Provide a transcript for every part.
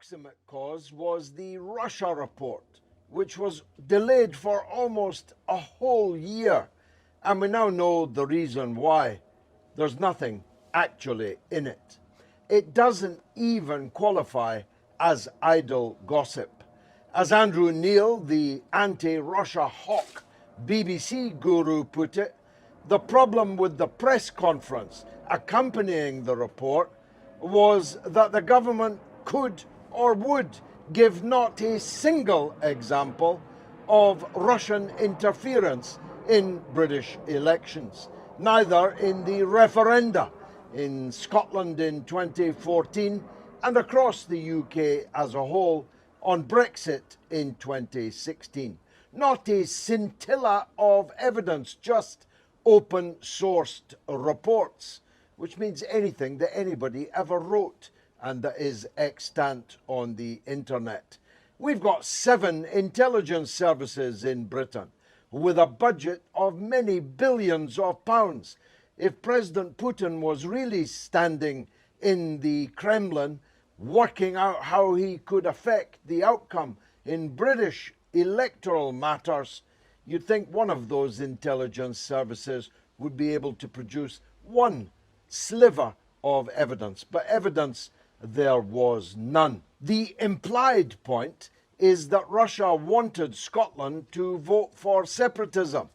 proximate cause was the Russia report, which was delayed for almost a whole year. And we now know the reason why. There's nothing actually in it. It doesn't even qualify as idle gossip. As Andrew Neil, the anti-Russia hawk BBC guru, put it, the problem with the press conference accompanying the report was that the government could or would give not a single example of Russian interference in British elections, neither in the referenda in Scotland in 2014 and across the UK as a whole on Brexit in 2016. Not a scintilla of evidence, just open-sourced reports, which means anything that anybody ever wrote and that is extant on the internet. We've got 7 intelligence services in Britain with a budget of many billions of pounds. If President Putin was really standing in the Kremlin working out how he could affect the outcome in British electoral matters, you'd think one of those intelligence services would be able to produce one sliver of evidence, but evidence there was none. The implied point is that Russia wanted Scotland to vote for separatism.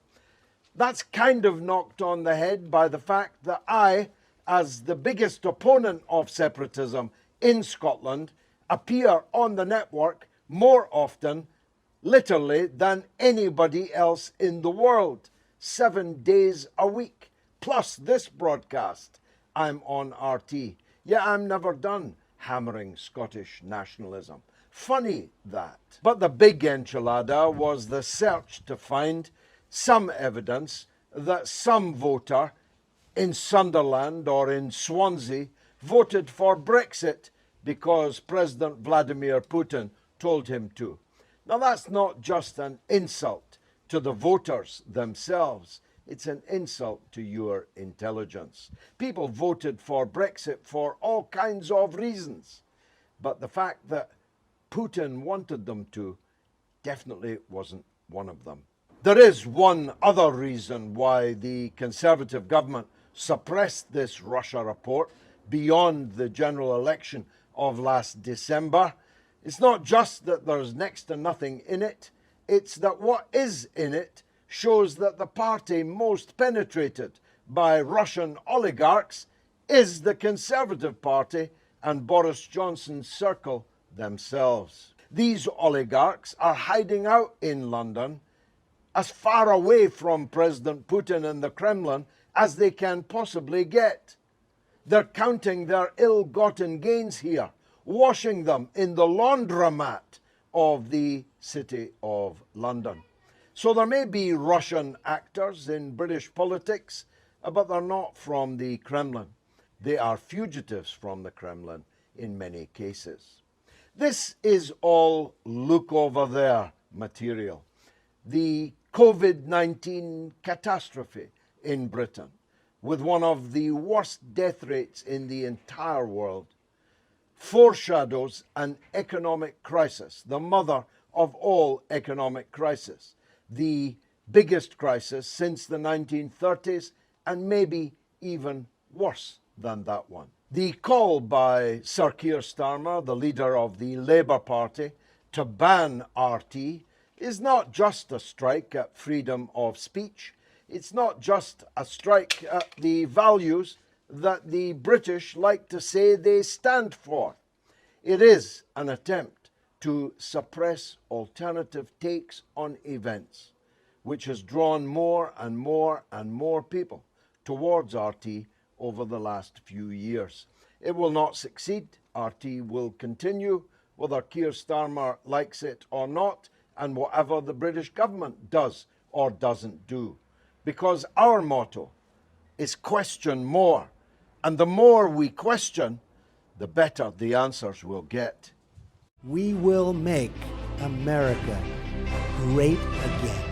That's kind of knocked on the head by the fact that I, as the biggest opponent of separatism in Scotland, appear on the network more often, literally, than anybody else in the world, 7 days a week. Plus this broadcast, I'm on RT. Yeah, I'm never done hammering Scottish nationalism. Funny that. But the big enchilada was the search to find some evidence that some voter in Sunderland or in Swansea voted for Brexit because President Vladimir Putin told him to. Now that's not just an insult to the voters themselves, it's an insult to your intelligence. People voted for Brexit for all kinds of reasons, but the fact that Putin wanted them to definitely wasn't one of them. There is one other reason why the Conservative government suppressed this Russia report beyond the general election of last December. It's not just that there's next to nothing in it, it's that what is in it shows that the party most penetrated by Russian oligarchs is the Conservative Party and Boris Johnson's circle themselves. These oligarchs are hiding out in London, as far away from President Putin and the Kremlin as they can possibly get. They're counting their ill-gotten gains here, washing them in the laundromat of the City of London. So there may be Russian actors in British politics, but they're not from the Kremlin. They are fugitives from the Kremlin in many cases. This is all look over there material. The COVID-19 catastrophe in Britain, with one of the worst death rates in the entire world, foreshadows an economic crisis, the mother of all economic crises, the biggest crisis since the 1930s, and maybe even worse than that one. The call by Sir Keir Starmer, the leader of the Labour Party, to ban RT is not just a strike at freedom of speech. It's not just a strike at the values that the British like to say they stand for. It is an attempt to suppress alternative takes on events, which has drawn more and more and more people towards RT over the last few years. It will not succeed. RT will continue, whether Keir Starmer likes it or not, and whatever the British government does or doesn't do. Because our motto is question more. And the more we question, the better the answers we'll get. We will make America great again.